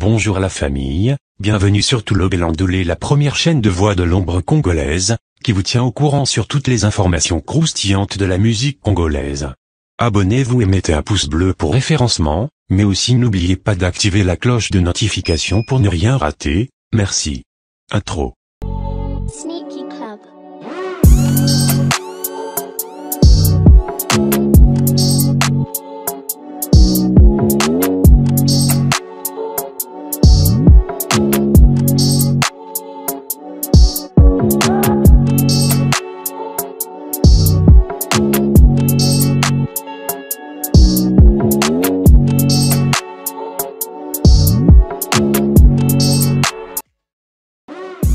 Bonjour la famille, bienvenue sur Toulobelandolé, la première chaîne de voix de l'ombre congolaise, qui vous tient au courant sur toutes les informations croustillantes de la musique congolaise. Abonnez-vous et mettez un pouce bleu pour référencement, mais aussi n'oubliez pas d'activer la cloche de notification pour ne rien rater, merci. Intro. Sneaky Club.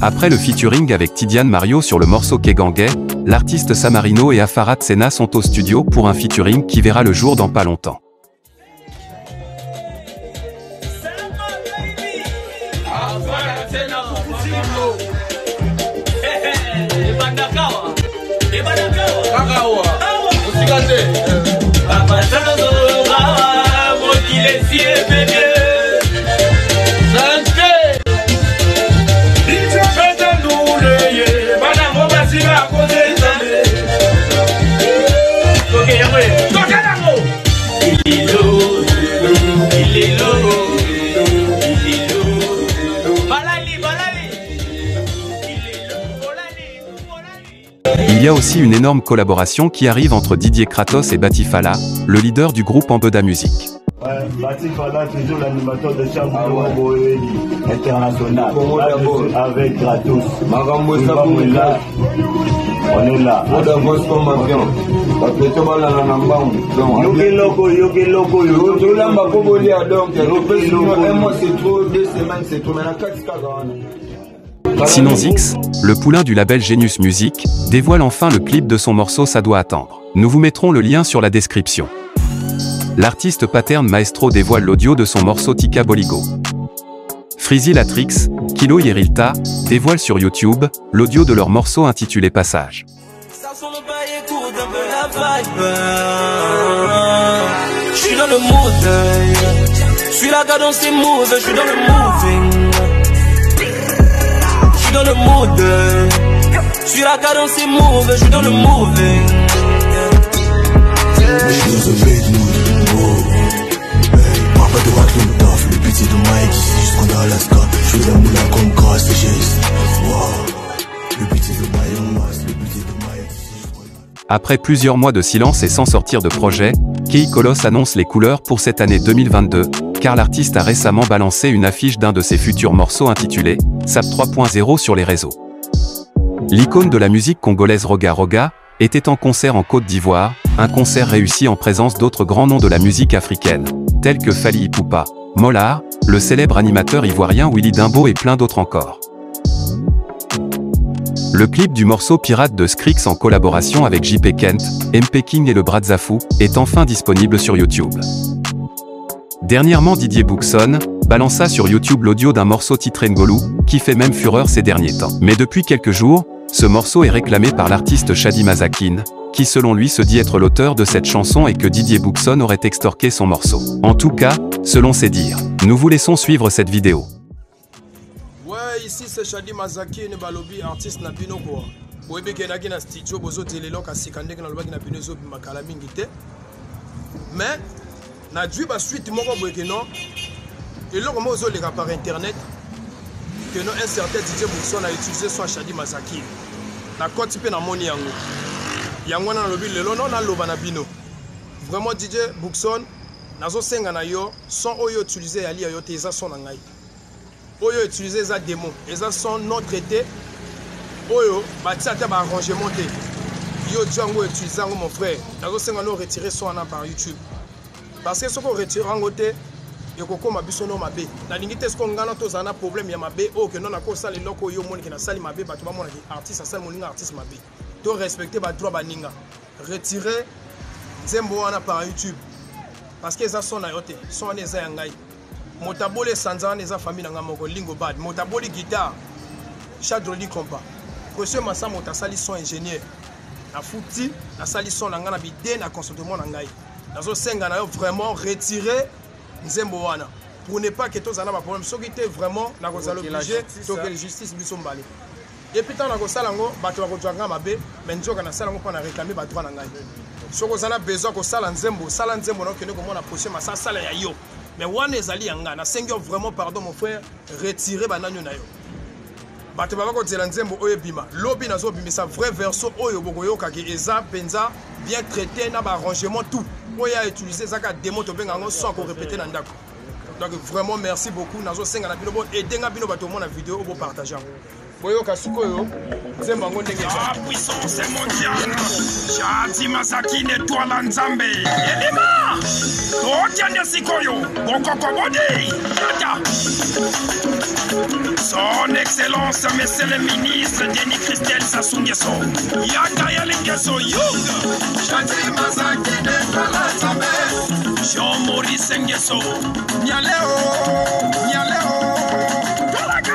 Après le featuring avec Tidiane Mario sur le morceau Kegangay, l'artiste Samarino et Afarat Sena sont au studio pour un featuring qui verra le jour dans pas longtemps. Il y a aussi une énorme collaboration qui arrive entre Didier Kratos et Batifala, le leader du groupe Ambeda Music. Batifala, toujours l'animateur de Champion international. Avec Kratos. On est là. Sinon Zix, le poulain du label Genius Music, dévoile enfin le clip de son morceau Ça doit attendre. Nous vous mettrons le lien sur la description. L'artiste Pattern Maestro dévoile l'audio de son morceau Tika Boligo. Freezy Latrix, Kilo Yerilta, dévoile sur YouTube l'audio de leur morceau intitulé Passage. Je suis dans le mood, je suis la cadence et move, je suis dans le moving. Je suis dans le mood, je suis la cadence et move, je suis dans le moving. Je suis dans un bête mood, oh. Parle pas de racler le taf, le but c'est de Mike ici jusqu'en Alaska. Je fais la moula comme grâce et geste. Le but c'est de Mike en masse, le but c'est de Mike ici. Après plusieurs mois de silence et sans sortir de projet, Kei Kolos annonce les couleurs pour cette année 2022, car l'artiste a récemment balancé une affiche d'un de ses futurs morceaux intitulé SAP 3.0 sur les réseaux. L'icône de la musique congolaise Roga Roga était en concert en Côte d'Ivoire, un concert réussi en présence d'autres grands noms de la musique africaine, tels que Fally Ipupa, Mollard, le célèbre animateur ivoirien Willy Dimbo et plein d'autres encore. Le clip du morceau Pirate de Skrillex en collaboration avec JP Kent, MP King et le Brazafou est enfin disponible sur YouTube. Dernièrement Didier Boukson balança sur YouTube l'audio d'un morceau titré Ngolou, qui fait même fureur ces derniers temps. Mais depuis quelques jours, ce morceau est réclamé par l'artiste Shadi Mazakine, qui selon lui se dit être l'auteur de cette chanson et que Didier Boukson aurait extorqué son morceau. En tout cas, selon ses dires. Nous vous laissons suivre cette vidéo. Ouais, ici c'est Shadi Mazakine, balobi artiste na bino quoi. Boyebe kenaki na studio bozo telelo kasikandeki na lobaki na bino zo makala mingi te. Mais na dû ba suite moko boyeke non. Et là comment ozo leka par internet que non un certain DJ Boukson a utilisé son Shadi Mazakine. Na koti pe na moni yango. Yango na lobi lelo non na loba na bino. Vraiment DJ Boukson nazo senga na yo son oyo utiliser ali yo te eza son na ngai. Oyo utiliser eza démon, eza son non traité. Oyo bati ata ba arrangement te. Yo django utiliser ngo mon frère. Nazo senga no retirer son na par YouTube. Parce que ce qu'on retire en côté yoko ma biso no mabe. Na lingi te sko ngana to zana problème ya mabe o que non na ko sala loko yo moni ke na sali mabe ba to ba mona artiste asala moninga artiste mabe. To respecter ba droit ba ninga. Retirer Zembo wana par YouTube. Parce que ça son na yote, son na eza ngai. Motabole sanzana eza famille nga moko lingo bad. Motabole guitare. Chadroli compa. Monsieur Massa mota sali son ingénieur. Na futi na sali son na nga na bidé na consultement na ngai. Nazo senga na yo vraiment retirer Nzembo wana. pour ne pas que tous en a problème. Ce qui était vraiment dans le budget, donc la justice biso mbali. Et puis tant que ça lango, bato ba ko twanga mabe, mais njoka na sala ngo pour réclamer ba droit na ngai. Ce que ça a besoin que sala nzembo na que nous comment approcher ma sala ya yo. Mais wana ezali yanga na sengo vraiment pardon mon frère, retirer bananyo na yo. Bato ba ko tsela nzembo oyo bima. Lobi na zo bimisa vrai verso oyo bogoyo ka ki eza penza bien traité na ba arrangement tout. Oya utiliser ça ka démo to benga ngo sans ko répéter na ndako. Donc vraiment merci beaucoup nazo senga na bino bo aider nga bino bato mona vidéo bo partager. Boyo Kasukoyo, Zembango Ndenge. La puissance mondiale. Shadi Masaki nettoie Nzambe. Elima. Totiane Sikoyo. Bokoko Bodi. Yata. Son Excellence, Monsieur le Ministre Denis Christel Sassou Nguesso. Yata Yalingeso Young. Shadi Masaki nettoie Nzambe. Jean-Maurice Nguesso. Nyaleo. Nyaleo. Talaga.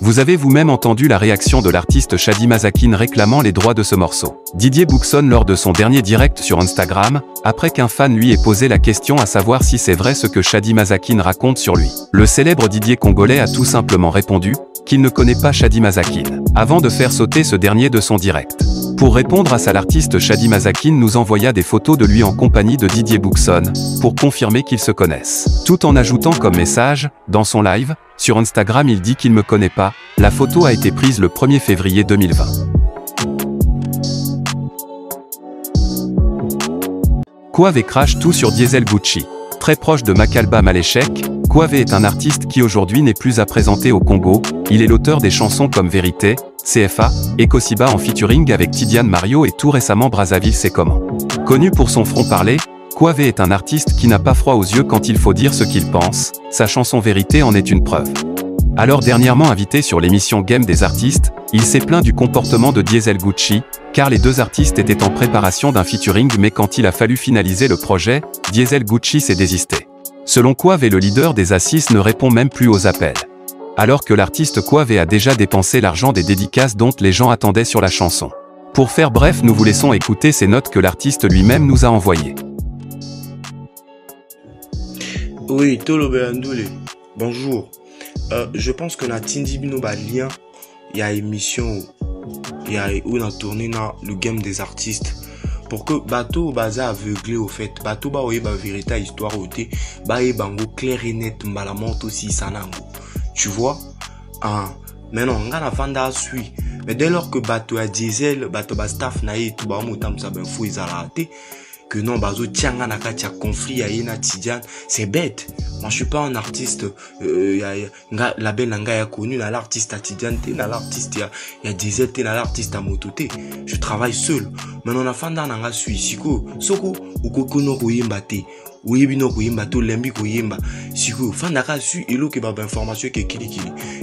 Vous avez vous-même entendu la réaction de l'artiste Shadi Mazakin réclamant les droits de ce morceau. Didier Boukson lors de son dernier direct sur Instagram, après qu'un fan lui ait posé la question à savoir si c'est vrai ce que Shadi Mazakin raconte sur lui. Le célèbre Didier congolais a tout simplement répondu qu'il ne connaît pas Shadi Mazakin, avant de faire sauter ce dernier de son direct. Pour répondre à ça, l'artiste Shadi Mazakin nous envoya des photos de lui en compagnie de Didier Boukson, pour confirmer qu'ils se connaissent. Tout en ajoutant comme message, dans son live, sur Instagram il dit qu'il ne me connaît pas, la photo a été prise le 1er février 2020. Quave crache tout sur Diesel Gucci. Très proche de Makalba Maléchek, Quave est un artiste qui aujourd'hui n'est plus à présenter au Congo, il est l'auteur des chansons comme Vérité, CFA, et Kosiba en featuring avec Tidiane Mario et tout récemment Brazzaville c'est comment. Connu pour son front-parler, Quave est un artiste qui n'a pas froid aux yeux quand il faut dire ce qu'il pense, sa chanson Vérité en est une preuve. Alors dernièrement invité sur l'émission Game des artistes, il s'est plaint du comportement de Diesel Gucci, car les deux artistes étaient en préparation d'un featuring mais quand il a fallu finaliser le projet, Diesel Gucci s'est désisté. Selon Quave, le leader des Assises ne répond même plus aux appels. Alors que l'artiste Quave a déjà dépensé l'argent des dédicaces dont les gens attendaient sur la chanson. Pour faire bref, nous vous laissons écouter ces notes que l'artiste lui-même nous a envoyées. Oui, Tolo Beandoule, bonjour. Je pense que na Tindi Bino lien, il y a émission, il y a où on a tourné dans le game des artistes. Pour que bateau baza aveuglé au fait, bateau ba oye ba vérité histoire ôté, ba e bango clair et net mbalamont aussi sanango. Tu vois? Maintenant, on a vanda suit. Mais dès lors que bateau a diesel, bateau ba staff na et tout ba motam sa ben fou izalate. Que non, bazo tianga na katia conflit à yena Tidiane, c'est bête. Moi je suis pas un artiste la belle nanga ya connu na l'artiste à Tidiane, na l'artiste ya Diesel, na l'artiste à Mototé. Je travaille seul. Maintenant na fanda nanga suis siko soko ukoko no koyemba te. Oyebi no koyemba to lembi koyemba. Siko fanda ka su elo ke ba information ke kili.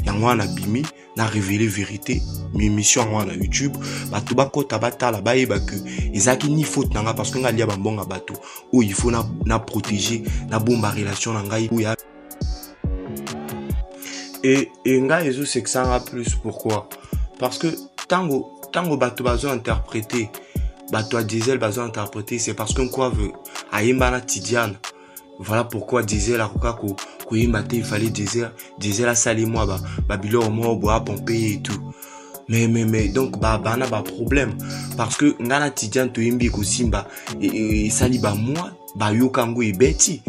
Yango na bimi na révéler vérité. Mi émission na YouTube, bato bakota batala ba yeba que ezaki ni faute nanga parce que ngalia bonga bato où il faut na protéger na bomba relation na ngai et nga ezo c'est que ça en a plus. Pourquoi? Parce que tango bato bazo interpréter bato a Diesel bazo interpréter, c'est parce que quoi veut ayemba na Tidiane. Voilà pourquoi Diesel a kokako koyemba te, il fallait Diesel a sali moi ba bilo mo boa pomper et tout. Mais donc bana problème parce que ngana Tidiane to yembi ko simba et sali moi ba yokango et beti.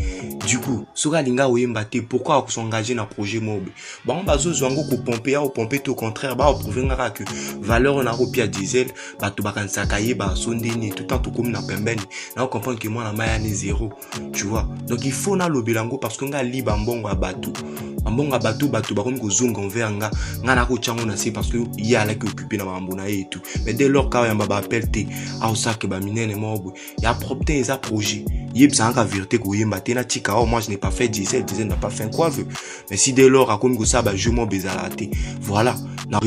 Du coup soka linga oyemba te, pourquoi s'engager dans projet mob on bazo zwango ko pomper au pomper tout au contraire ba prouver ngara que valeur na kopia Diesel ba to bakansa kaye ba sondeni tout temps tout comme na pembeni na comprendre que moi na maya ne zéro, tu vois. Donc il faut na lobelango parce que nga liba mbongo abatu ambonga bato bakomi ko zonga envers nga na ko chango na c'est parce que il y a là qui occupé na mambona et tout. Mais dès lors quand yamba ba appel te a osaka ba minene mobo ya propter ça projet yeb ça en vérité ko yemba te na tika. Moi je n'ai pas fait Diesel n'a pas fait quoi veut. Mais si dès lors a comme ko ça ba je mo bezalate voilà na.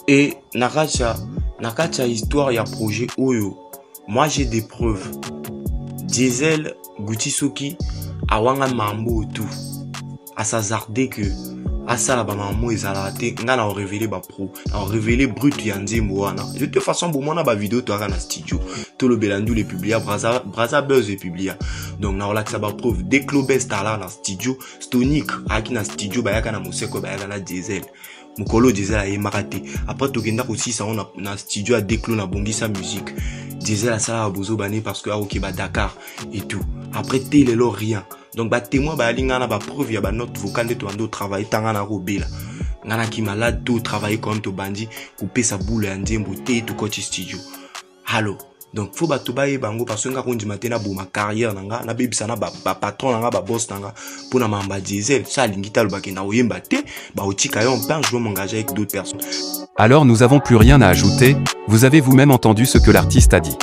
Et nakacha histoire ya projet oyo moi j'ai des preuves. Diesel Gucci Soki awanga mambo tout. à s'hazarder que à ça la maman ils a raté nga na révélé ba pro na révélé brut ya nzembo wana de toute façon bon moi na ba vidéo toi na studio tout le belandu les publia braza buzz et publia donc na relaxa ba preuve dès que best là na studio stonic aki na studio ba yaka na moseko ba yaka na diesel mukolo diesel a marate après to kenda aussi ça on na studio a déclo na bongisa musique diesel a ça a bozo bané parce que OK ba Dakar et tout après télé lo rien. Donc ba témoin ba linga na ba preuve ya ba note vocale de to ando travailler tanga na robela ngana ki malade to travailler comme to bandi couper sa boule ya nzembo te to coach studio allo donc faut ba to ba e bango parce que nga kondi matena bo ma carrière nanga na bebisa na ba patron nanga ba boss nanga pour na mamba diesel ça lingita lo ba kenda oyemba te ba otika yo on peut jouer m'engager avec d'autres personnes. Alors nous avons plus rien à ajouter, vous avez vous-même entendu ce que l'artiste a dit.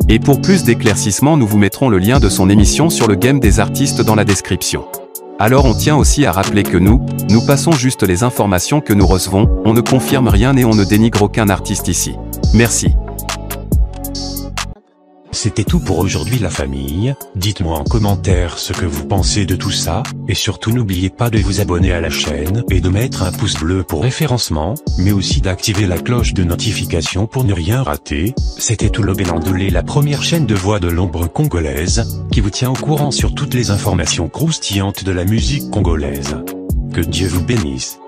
Et pour plus d'éclaircissements, nous vous mettrons le lien de son émission sur le game des artistes dans la description. Alors on tient aussi à rappeler que nous passons juste les informations que nous recevons, on ne confirme rien et on ne dénigre aucun artiste ici. Merci. C'était tout pour aujourd'hui la famille, dites-moi en commentaire ce que vous pensez de tout ça, et surtout n'oubliez pas de vous abonner à la chaîne et de mettre un pouce bleu pour référencement, mais aussi d'activer la cloche de notification pour ne rien rater. C'était tout Lobélandolé, la première chaîne de voix de l'ombre congolaise, qui vous tient au courant sur toutes les informations croustillantes de la musique congolaise. Que Dieu vous bénisse.